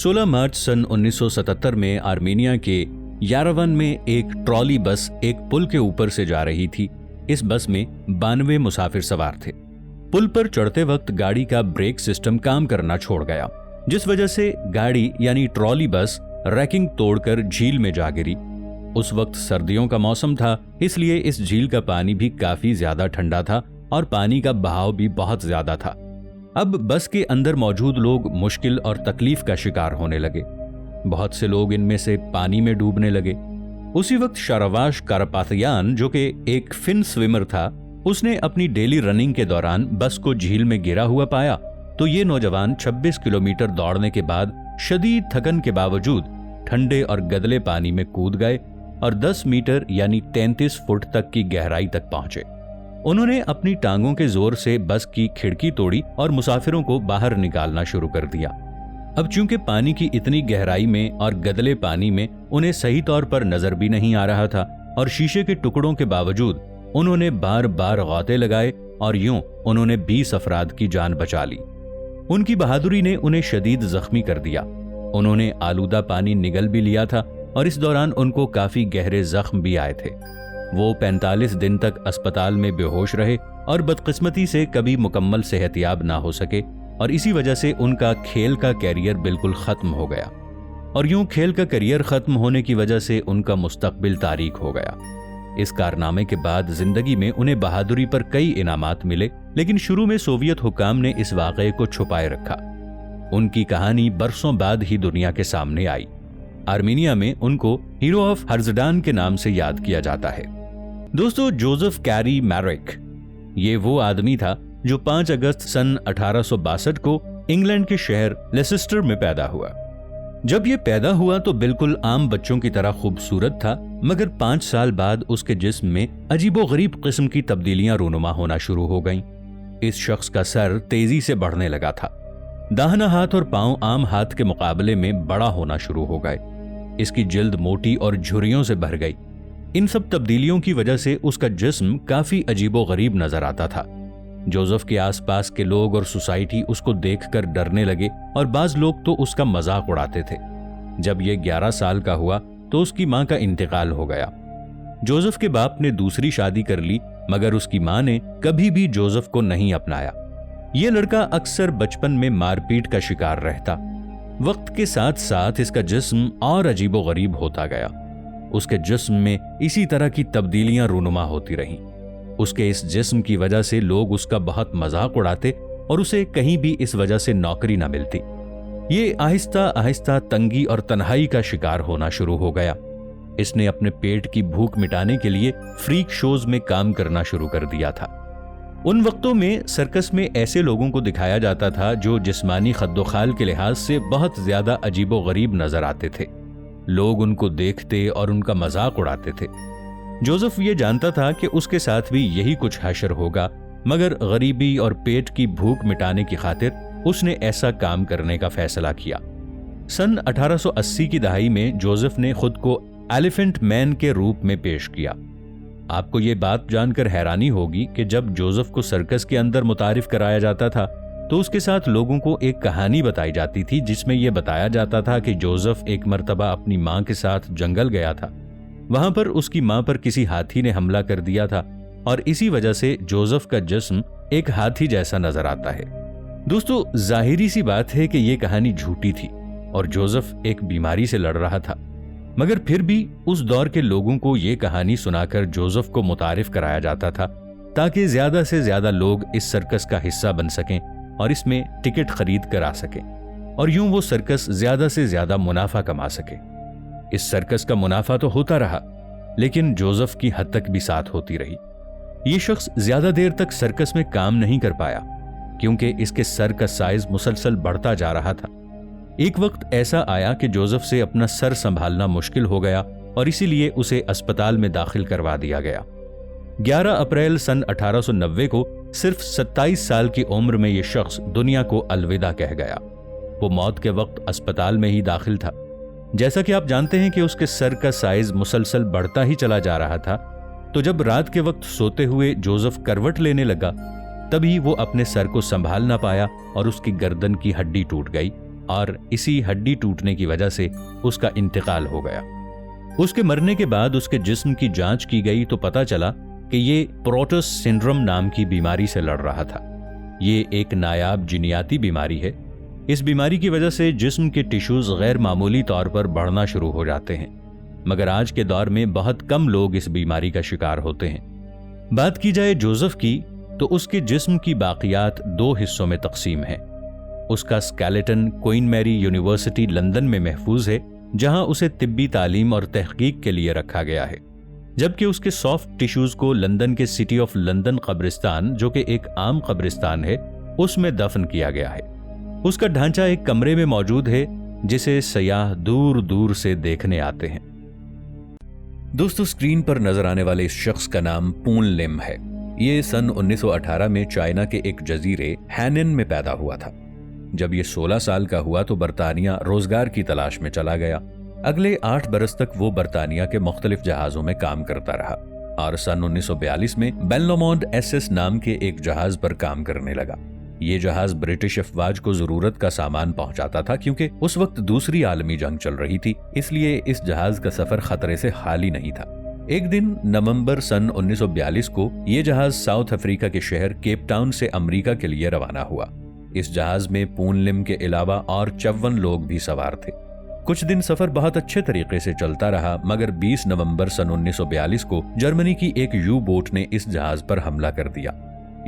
16 मार्च सन 1977 में आर्मेनिया के यारेवन में एक ट्रॉली बस एक पुल के ऊपर से जा रही थी। इस बस में 92 मुसाफिर सवार थे। पुल पर चढ़ते वक्त गाड़ी का ब्रेक सिस्टम काम करना छोड़ गया, जिस वजह से गाड़ी यानी ट्रॉली बस रैकिंग तोड़कर झील में जा गिरी। उस वक्त सर्दियों का मौसम था, इसलिए इस झील का पानी भी काफी ज्यादा ठंडा था और पानी का बहाव भी बहुत ज्यादा था। अब बस के अंदर मौजूद लोग मुश्किल और तकलीफ का शिकार होने लगे। बहुत से लोग इनमें से पानी में डूबने लगे। उसी वक्त शारावाश कारपाथियान, जो कि एक फिन स्विमर था, उसने अपनी डेली रनिंग के दौरान बस को झील में गिरा हुआ पाया। तो ये नौजवान 26 किलोमीटर दौड़ने के बाद शदीद थकन के बावजूद ठंडे और गदले पानी में कूद गए और 10 मीटर यानी 33 फुट तक की गहराई तक पहुंचे। उन्होंने अपनी टांगों के जोर से बस की खिड़की तोड़ी और मुसाफिरों को बाहर निकालना शुरू कर दिया। अब चूंकि पानी की इतनी गहराई में और गदले पानी में उन्हें सही तौर पर नजर भी नहीं आ रहा था और शीशे के टुकड़ों के बावजूद उन्होंने बार बार गौते लगाए और यूं उन्होंने 20 अफराद की जान बचा ली। उनकी बहादुरी ने उन्हें शदीद जख्मी कर दिया। उन्होंने आलूदा पानी निगल भी लिया था और इस दौरान उनको काफी गहरे जख्म भी आए थे। वो 45 दिन तक अस्पताल में बेहोश रहे और बदकिस्मती से कभी मुकम्मल सेहतयाब ना हो सके और इसी वजह से उनका खेल का कैरियर बिल्कुल खत्म हो गया। और यूं खेल का करियर खत्म होने की वजह से उनका मुस्तकबिल तारीक हो गया। इस कारनामे के बाद जिंदगी में उन्हें बहादुरी पर कई इनामात मिले, लेकिन शुरू में सोवियत हुकाम ने इस वाक़े को छुपाए रखा। उनकी कहानी बरसों बाद ही दुनिया के सामने आई। आर्मेनिया में उनको हीरो ऑफ हर्जडान के नाम से याद किया जाता है। दोस्तों, जोसेफ कैरी मैरिक ये वो आदमी था जो 5 अगस्त सन 1862 को इंग्लैंड के शहर लेसेस्टर में पैदा हुआ। जब ये पैदा हुआ तो बिल्कुल आम बच्चों की तरह खूबसूरत था, मगर 5 साल बाद उसके जिस्म में अजीबोगरीब किस्म की तब्दीलियां रूनुमा होना शुरू हो गईं। इस शख्स का सर तेजी से बढ़ने लगा था। दाहिना हाथ और पांव आम हाथ के मुकाबले में बड़ा होना शुरू हो गए। इसकी जिल्द मोटी और झुर्रियों से भर गई। इन सब तब्दीलियों की वजह से उसका जिस्म काफी अजीबोगरीब नजर आता था। जोसेफ के आसपास के लोग और सोसाइटी उसको देखकर डरने लगे और बाज लोग तो उसका मजाक उड़ाते थे। जब ये 11 साल का हुआ तो उसकी मां का इंतकाल हो गया। जोसेफ के बाप ने दूसरी शादी कर ली, मगर उसकी मां ने कभी भी जोसेफ को नहीं अपनाया। ये लड़का अक्सर बचपन में मारपीट का शिकार रहता। वक्त के साथ साथ इसका जिस्म और अजीबोगरीब होता गया। उसके जिस्म में इसी तरह की तब्दीलियां रूनुमा होती रहीं। उसके इस जिस्म की वजह से लोग उसका बहुत मजाक उड़ाते और उसे कहीं भी इस वजह से नौकरी न मिलती। ये आहिस्ता आहिस्ता तंगी और तन्हाई का शिकार होना शुरू हो गया। इसने अपने पेट की भूख मिटाने के लिए फ्रीक शोज में काम करना शुरू कर दिया था। उन वक्तों में सर्कस में ऐसे लोगों को दिखाया जाता था जो जिस्मानी खद्दोखाल के लिहाज से बहुत ज्यादा अजीबोगरीब नजर आते थे। लोग उनको देखते और उनका मजाक उड़ाते थे। जोसेफ ये जानता था कि उसके साथ भी यही कुछ हशर होगा, मगर गरीबी और पेट की भूख मिटाने की खातिर उसने ऐसा काम करने का फैसला किया। सन 1880 की दहाई में जोसेफ ने खुद को एलिफेंट मैन के रूप में पेश किया। आपको ये बात जानकर हैरानी होगी कि जब जोसेफ को सर्कस के अंदर मुतारिफ कराया जाता था तो उसके साथ लोगों को एक कहानी बताई जाती थी, जिसमें यह बताया जाता था कि जोसेफ एक मर्तबा अपनी मां के साथ जंगल गया था। वहां पर उसकी मां पर किसी हाथी ने हमला कर दिया था और इसी वजह से जोसेफ का जिस्म एक हाथी जैसा नजर आता है। दोस्तों, जाहिरी सी बात है कि यह कहानी झूठी थी और जोसेफ एक बीमारी से लड़ रहा था, मगर फिर भी उस दौर के लोगों को यह कहानी सुनाकर जोसेफ को मुतारिफ कराया जाता था ताकि ज्यादा से ज्यादा लोग इस सर्कस का हिस्सा बन सकें और इसमें टिकट खरीद कर आ सके और यूं वो सर्कस ज्यादा से ज्यादा मुनाफा कमा सके। इस सर्कस का मुनाफा तो होता रहा, लेकिन जोसेफ की हद तक भी साथ होती रही। ये शख्स ज्यादा देर तक सर्कस में काम नहीं कर पाया क्योंकि इसके सर का साइज मुसलसल बढ़ता जा रहा था। एक वक्त ऐसा आया कि जोसेफ से अपना सर संभालना मुश्किल हो गया और इसीलिए उसे अस्पताल में दाखिल करवा दिया गया। 11 अप्रैल सन 1890 को सिर्फ 27 साल की उम्र में यह शख्स दुनिया को अलविदा कह गया। वो मौत के वक्त अस्पताल में ही दाखिल था। जैसा कि आप जानते हैं कि उसके सर का साइज मुसलसल बढ़ता ही चला जा रहा था, तो जब रात के वक्त सोते हुए जोसेफ करवट लेने लगा तभी वो अपने सर को संभाल ना पाया और उसकी गर्दन की हड्डी टूट गई और इसी हड्डी टूटने की वजह से उसका इंतकाल हो गया। उसके मरने के बाद उसके जिस्म की जांच की गई तो पता चला कि ये प्रोटस सिंड्रोम नाम की बीमारी से लड़ रहा था। ये एक नायाब जिनियाती बीमारी है। इस बीमारी की वजह से जिस्म के टिश्यूज गैर मामूली तौर पर बढ़ना शुरू हो जाते हैं, मगर आज के दौर में बहुत कम लोग इस बीमारी का शिकार होते हैं। बात की जाए जोसेफ की तो उसके जिस्म की बाकियात 2 हिस्सों में तकसीम है। उसका skeleton Queen Mary University London में महफूज है, जहां उसे तिब्बी तालीम और तहकीक के लिए रखा गया है, जबकि उसके सॉफ्ट टिश्यूज को लंदन के सिटी ऑफ लंदन कब्रिस्तान, जो कि एक आम कब्रिस्तान है, उसमें दफन किया गया है। उसका ढांचा एक कमरे में मौजूद है जिसे सयाह दूर दूर से देखने आते हैं। दोस्तों, स्क्रीन पर नजर आने वाले इस शख्स का नाम पून लिम है। ये सन 1918 में चाइना के एक जजीरे हैनन में पैदा हुआ था। जब ये 16 साल का हुआ तो बरतानिया रोजगार की तलाश में चला गया। अगले 8 बरस तक वो बरतानिया के मुख्तलिफ जहाजों में काम करता रहा और सन 1942 में बेनलोमोंड SS नाम के एक जहाज पर काम करने लगा। ये जहाज ब्रिटिश अफवाज को जरूरत का सामान पहुंचाता था, क्योंकि उस वक्त दूसरी आलमी जंग चल रही थी, इसलिए इस जहाज का सफर खतरे से खाली नहीं था। एक दिन नवंबर सन 1942 को ये जहाज साउथ अफ्रीका के शहर केप टाउन से अमेरिका के लिए रवाना हुआ। इस जहाज में पून लिम के अलावा और 54 लोग भी सवार थे। कुछ दिन सफर बहुत अच्छे तरीके से चलता रहा, मगर 20 नवंबर सन 1942 को जर्मनी की एक यू बोट ने इस जहाज पर हमला कर दिया।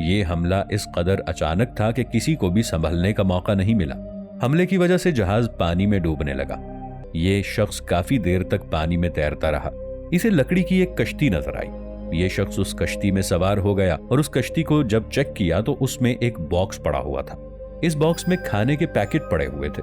ये हमला इस कदर अचानक था कि किसी को भी संभलने का मौका नहीं मिला। हमले की वजह से जहाज पानी में डूबने लगा। ये शख्स काफी देर तक पानी में तैरता रहा। इसे लकड़ी की एक कश्ती नजर आई। ये शख्स उस कश्ती में सवार हो गया और उस कश्ती को जब चेक किया तो उसमें एक बॉक्स पड़ा हुआ था। इस बॉक्स में खाने के पैकेट पड़े हुए थे।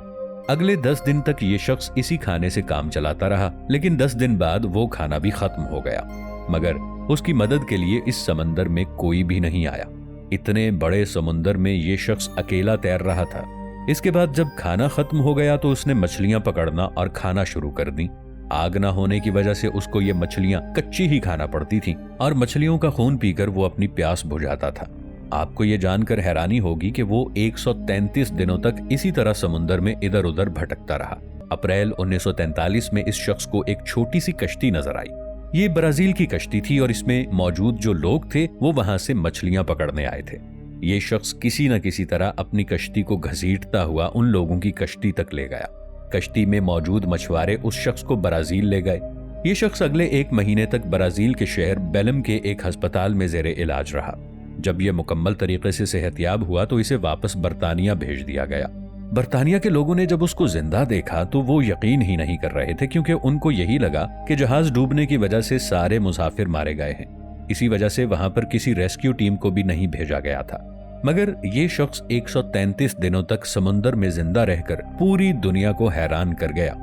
अगले 10 दिन तक ये शख्स इसी खाने से काम चलाता रहा, लेकिन 10 दिन बाद वो खाना भी खत्म हो गया, मगर उसकी मदद के लिए इस समंदर में कोई भी नहीं आया। इतने बड़े समुंदर में ये शख्स अकेला तैर रहा था। इसके बाद जब खाना खत्म हो गया तो उसने मछलियां पकड़ना और खाना शुरू कर दी। आग ना होने की वजह से उसको ये मछलियां कच्ची ही खाना पड़ती थीं और मछलियों का खून पीकर वो अपनी प्यास बुझाता था। आपको ये जानकर हैरानी होगी कि वो 133 दिनों तक इसी तरह समुंदर में इधर उधर भटकता रहा। अप्रैल 1943 में इस शख्स को एक छोटी सी कश्ती नजर आई। ये ब्राजील की कश्ती थी और इसमें मौजूद जो लोग थे वो वहां से मछलियां पकड़ने आए थे। ये शख्स किसी न किसी तरह अपनी कश्ती को घसीटता हुआ उन लोगों की कश्ती तक ले गया। कश्ती में मौजूद मछुआरे उस शख्स को ब्राजील ले गए। ये शख्स अगले 1 महीने तक ब्राजील के शहर बेलम के एक अस्पताल में जेरे इलाज रहा। जब यह मुकम्मल तरीके से सेहतयाब हुआ तो इसे वापस बरतानिया भेज दिया गया। बरतानिया के लोगों ने जब उसको जिंदा देखा तो वो यकीन ही नहीं कर रहे थे, क्योंकि उनको यही लगा कि जहाज डूबने की वजह से सारे मुसाफिर मारे गए हैं। इसी वजह से वहां पर किसी रेस्क्यू टीम को भी नहीं भेजा गया था। मगर ये शख्स 133 दिनों तक समुंदर में जिंदा रहकर पूरी दुनिया को हैरान कर गया।